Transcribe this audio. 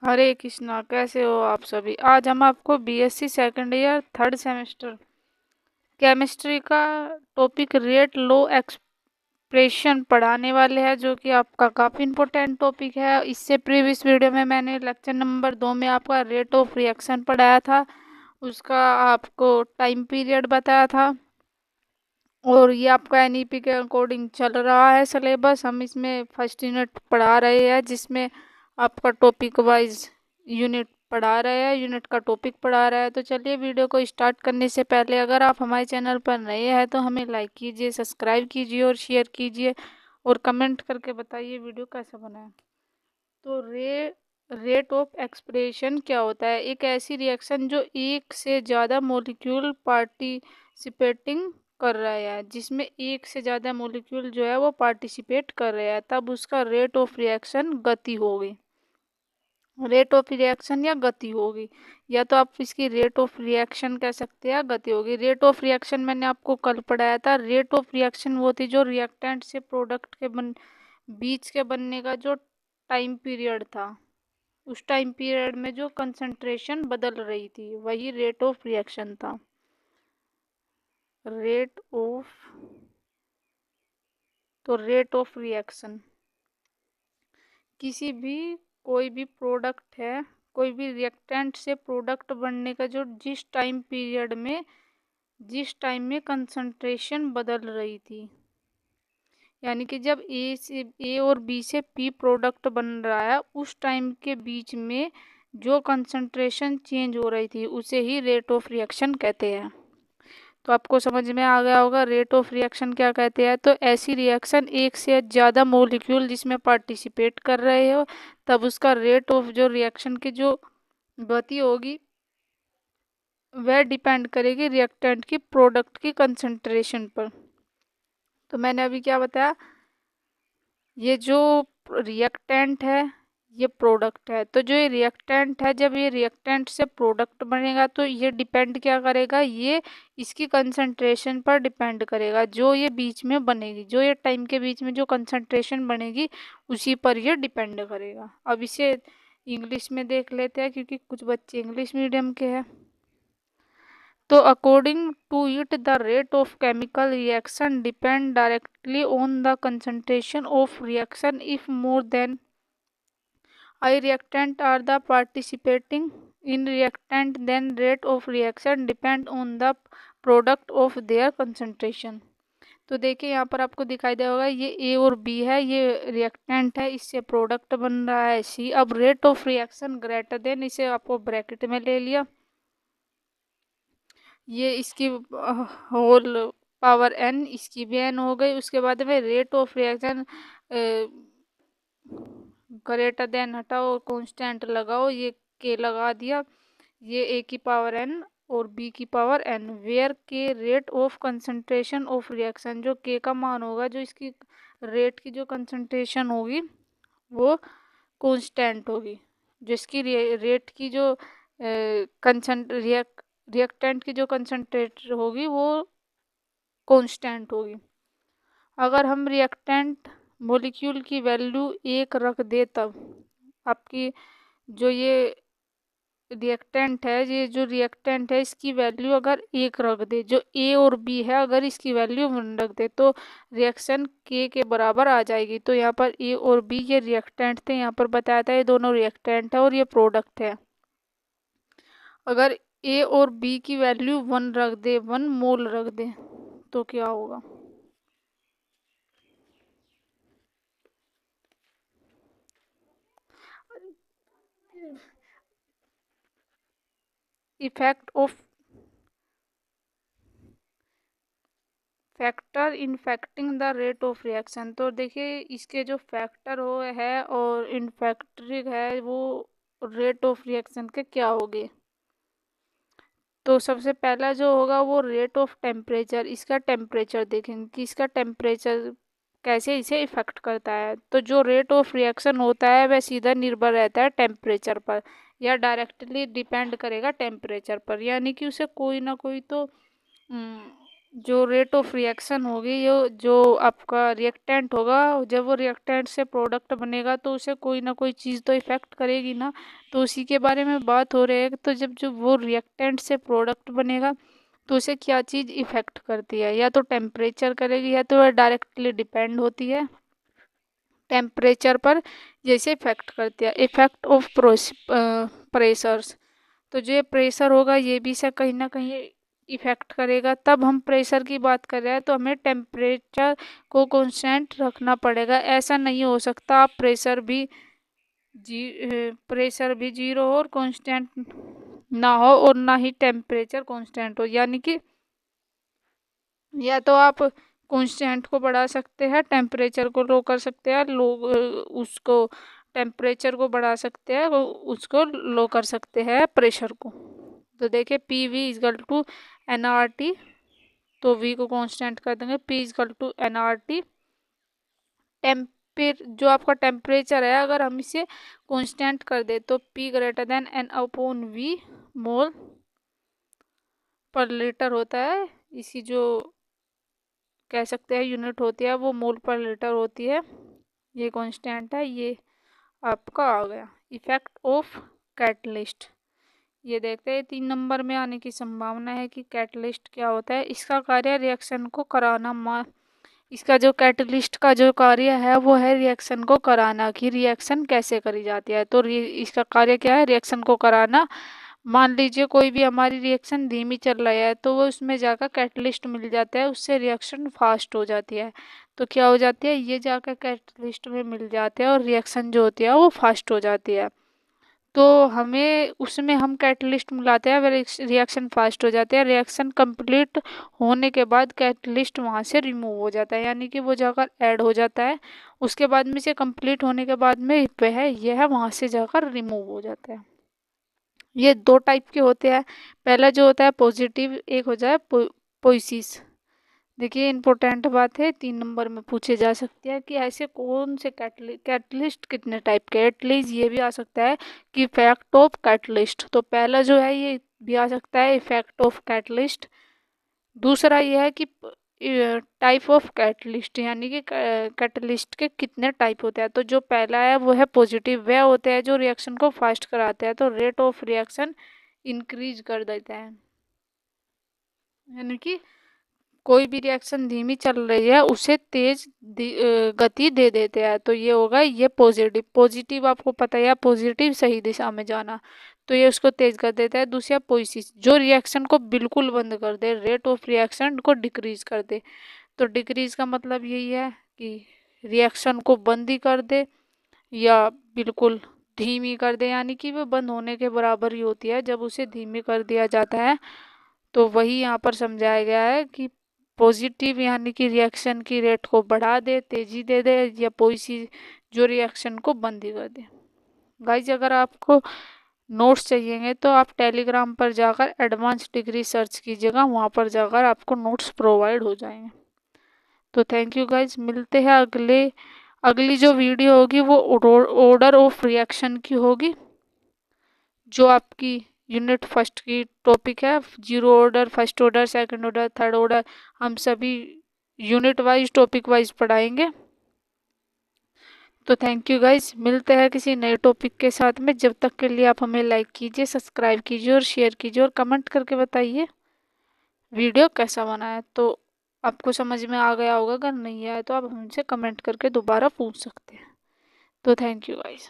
हरे कृष्णा, कैसे हो आप सभी। आज हम आपको BSc second year third semester chemistry का टॉपिक रेट लो एक्सप्रेशन पढ़ाने वाले हैं, जो कि आपका काफ़ी इम्पोर्टेंट टॉपिक है। इससे प्रीवियस वीडियो में मैंने लेक्चर नंबर 2 में आपका रेट ऑफ रिएक्शन पढ़ाया था, उसका आपको टाइम पीरियड बताया था। और ये आपका एनईपी के अकॉर्डिंग चल रहा है सिलेबस। हम इसमें फर्स्ट यूनिट पढ़ा रहे हैं, जिसमें आपका टॉपिक वाइज यूनिट पढ़ा रहे हैं, यूनिट का टॉपिक पढ़ा रहा है। तो चलिए, वीडियो को स्टार्ट करने से पहले अगर आप हमारे चैनल पर नए हैं तो हमें लाइक कीजिए, सब्सक्राइब कीजिए और शेयर कीजिए, और कमेंट करके बताइए वीडियो कैसा बना है। तो रेट ऑफ एक्सप्रेशन क्या होता है? एक ऐसी रिएक्शन जो एक से ज़्यादा मॉलिक्यूल पार्टिसिपेटिंग कर रहा है, जिसमें एक से ज़्यादा मॉलिक्यूल जो है वो पार्टिसिपेट कर रहे हैं, तब उसका रेट ऑफ रिएक्शन गति होगी। रेट ऑफ रिएक्शन या गति होगी, या तो आप इसकी रेट ऑफ रिएक्शन कह सकते हैं, गति होगी। रेट ऑफ रिएक्शन मैंने आपको कल पढ़ाया था। रेट ऑफ रिएक्शन वो थी जो रिएक्टेंट से प्रोडक्ट के बीच के बनने का जो टाइम पीरियड था, उस टाइम पीरियड में जो कंसंट्रेशन बदल रही थी, वही रेट ऑफ रिएक्शन था। रेट ऑफ तो रेट ऑफ रिएक्शन किसी भी कोई भी प्रोडक्ट है, कोई भी रिएक्टेंट से प्रोडक्ट बनने का जो जिस टाइम पीरियड में जिस टाइम में कंसंट्रेशन बदल रही थी, यानी कि जब ए और बी से पी प्रोडक्ट बन रहा है, उस टाइम के बीच में जो कंसंट्रेशन चेंज हो रही थी, उसे ही रेट ऑफ रिएक्शन कहते हैं। तो आपको समझ में आ गया होगा रेट ऑफ रिएक्शन क्या कहते हैं। तो ऐसी रिएक्शन एक से ज़्यादा मॉलिक्यूल जिसमें पार्टिसिपेट कर रहे हो, तब उसका रेट ऑफ जो रिएक्शन की जो गति होगी, वह डिपेंड करेगी रिएक्टेंट की प्रोडक्ट की कंसंट्रेशन पर। तो मैंने अभी क्या बताया, ये जो रिएक्टेंट है ये प्रोडक्ट है। तो जो ये रिएक्टेंट है, जब ये रिएक्टेंट से प्रोडक्ट बनेगा तो ये डिपेंड क्या करेगा, ये इसकी कंसंट्रेशन पर डिपेंड करेगा जो ये बीच में बनेगी, जो ये टाइम के बीच में जो कंसंट्रेशन बनेगी उसी पर ये डिपेंड करेगा। अब इसे इंग्लिश में देख लेते हैं, क्योंकि कुछ बच्चे इंग्लिश मीडियम के हैं। तो according to it the rate of chemical reaction depend directly on the concentration of reaction. If more than I reactant are the participating in reactant, then rate of reaction depend on the product of their concentration। तो देखिए यहाँ पर आपको दिखाई दे होगा, ये ए और B है, ये रिएक्टेंट है, इससे प्रोडक्ट बन रहा है सी। अब rate of reaction greater than, इसे आपको ब्रैकेट में ले लिया, ये इसकी होल पावर एन, इसकी भी एन हो गई। उसके बाद में rate of reaction greater than हटाओ और कांस्टेंट लगाओ, ये के लगा दिया, ये ए की पावर एन और बी की पावर एन, वेयर के rate of concentration of reaction, जो के का मान होगा, जो इसकी रेट की जो कंसंट्रेशन होगी वो कांस्टेंट होगी, जिसकी रेट की जो रिएक्टेंट की जो कंसंट्रेट होगी वो कांस्टेंट होगी। अगर हम रिएक्टेंट मॉलिक्यूल की वैल्यू 1 रख दे, तब आपकी जो ये रिएक्टेंट है, ये जो रिएक्टेंट है इसकी वैल्यू अगर 1 रख दे, जो ए और बी है, अगर इसकी वैल्यू 1 रख दे, तो रिएक्शन के बराबर आ जाएगी। तो यहाँ पर ए और बी ये रिएक्टेंट थे, यहाँ पर बताया था ये दोनों रिएक्टेंट है और ये प्रोडक्ट है। अगर ए और बी की वैल्यू 1 रख दे, 1 मोल रख दे, तो क्या होगा? Effect of factor infecting the rate of reaction. तो देखिए, इसके जो फैक्टर हो है और इन्फेक्टिंग है, वो रेट ऑफ रिएक्शन के क्या होंगे। तो सबसे पहला जो होगा वो रेट ऑफ टेम्परेचर। इसका टेम्परेचर देखेंगे कि इसका टेम्परेचर कैसे इसे इफेक्ट करता है। तो जो रेट ऑफ रिएक्शन होता है वह सीधा निर्भर रहता है टेम्परेचर पर, या डायरेक्टली डिपेंड करेगा टेम्परेचर पर, यानी कि उसे कोई ना कोई तो जो रेट ऑफ रिएक्शन होगी, ये जो आपका रिएक्टेंट होगा, जब वो रिएक्टेंट से प्रोडक्ट बनेगा तो उसे कोई ना कोई चीज़ तो इफेक्ट करेगी ना। तो उसी के बारे में बात हो रही है। तो जब जो वो रिएक्टेंट से प्रोडक्ट बनेगा तो उसे क्या चीज़ इफेक्ट करती है, या तो टेम्परेचर करेगी या तो वह डायरेक्टली डिपेंड होती है टेम्परेचर पर, जैसे इफेक्ट करती है। इफेक्ट ऑफ प्रेशर्स, तो जो ये प्रेशर होगा ये भी से कहीं ना कहीं इफेक्ट करेगा। तब हम प्रेशर की बात कर रहे हैं तो हमें टेम्परेचर को कांस्टेंट रखना पड़ेगा। ऐसा नहीं हो सकता आप प्रेशर भी जीरो हो और कांस्टेंट ना हो, और ना ही टेम्परेचर कांस्टेंट हो। यानी कि या तो आप कांस्टेंट को बढ़ा सकते हैं, टेम्परेचर को लो कर सकते हैं, उसको टेम्परेचर को बढ़ा सकते हैं, उसको लो कर सकते हैं प्रेशर को। तो देखिए P V equal to N R T, तो वी को कांस्टेंट कर देंगे, P equal to N R T. जो आपका टेम्परेचर है अगर हम इसे कांस्टेंट कर दे तो P greater than n upon V mole पर लीटर होता है। इसी जो कह सकते हैं यूनिट होती है वो मोल पर लीटर होती है। ये कांस्टेंट है, ये आपका आ गया। इफेक्ट ऑफ कैटलिस्ट, ये देखते हैं 3 नंबर में आने की संभावना है कि कैटलिस्ट क्या होता है। इसका कार्य रिएक्शन को कराना, इसका जो कैटलिस्ट का जो कार्य है वो है रिएक्शन को कराना, कि रिएक्शन कैसे करी जाती है। तो इसका कार्य क्या है, रिएक्शन को कराना। मान लीजिए कोई भी हमारी रिएक्शन धीमी चल रही है तो वो उसमें जाकर कैटलिस्ट मिल जाता है, उससे रिएक्शन फास्ट हो जाती है। तो क्या हो जाती है, ये जाकर कैटलिस्ट में मिल जाते हैं और रिएक्शन जो होती है वो फास्ट हो जाती है। तो हमें उसमें हम कैटलिस्ट मिलाते हैं, रिएक्शन फास्ट हो जाते हैं। रिएक्शन कंप्लीट होने के बाद कैटलिस्ट वहाँ से रिमूव हो जाता है, यानी कि वो जाकर ऐड हो जाता है। उसके बाद में से कंप्लीट होने के बाद में वह यह वहाँ से जाकर रिमूव हो जाता है। ये 2 टाइप के होते हैं। पहला जो होता है पॉजिटिव, एक हो जाए पोइसिस। देखिए इंपॉर्टेंट बात है, 3 नंबर में पूछे जा सकते हैं कि ऐसे कौन से कैटलिस्ट कितने टाइप के। एटलीस्ट ये भी आ सकता है कि इफेक्ट ऑफ कैटलिस्ट। तो पहला जो है ये भी आ सकता है इफेक्ट ऑफ कैटलिस्ट। दूसरा ये है कि टाइप ऑफ कैटलिस्ट, यानी कि कैटलिस्ट के कितने टाइप होते हैं। तो जो पहला है वो है पॉजिटिव, वह होते हैं जो रिएक्शन को फास्ट कराते हैं, तो रेट ऑफ रिएक्शन इंक्रीज कर देते हैं। यानी कि कोई भी रिएक्शन धीमी चल रही है उसे तेज गति दे देते हैं। तो ये होगा ये पॉजिटिव। पॉजिटिव आपको पता है, पॉजिटिव सही दिशा में जाना, तो ये उसको तेज कर देता है। दूसरा पोइसिस, जो रिएक्शन को बिल्कुल बंद कर दे, रेट ऑफ रिएक्शन को डिक्रीज कर दे। तो डिक्रीज का मतलब यही है कि रिएक्शन को बंद ही कर दे या बिल्कुल धीमी कर दे, यानी कि वो बंद होने के बराबर ही होती है जब उसे धीमी कर दिया जाता है। तो वही यहाँ पर समझाया गया है कि पॉजिटिव यानी कि रिएक्शन की रेट को बढ़ा दे, तेजी दे दे, या पोइसिस जो रिएक्शन को बंद ही कर दे। गाइज अगर आपको नोट्स चाहिए तो आप टेलीग्राम पर जाकर एडवांस डिग्री सर्च कीजिएगा, वहाँ पर जाकर आपको नोट्स प्रोवाइड हो जाएंगे। तो थैंक यू गाइज, मिलते हैं अगली जो वीडियो होगी वो ऑर्डर ऑफ रिएक्शन की होगी, जो आपकी यूनिट फर्स्ट की टॉपिक है। Zero order, first order, second order, third order, हम सभी यूनिट वाइज टॉपिक वाइज पढ़ाएंगे। तो थैंक यू गाइज, मिलते हैं किसी नए टॉपिक के साथ में। जब तक के लिए आप हमें लाइक कीजिए, सब्सक्राइब कीजिए और शेयर कीजिए, और कमेंट करके बताइए वीडियो कैसा बना है। तो आपको समझ में आ गया होगा, अगर नहीं आया तो आप हमसे कमेंट करके दोबारा पूछ सकते हैं। तो थैंक यू गाइज।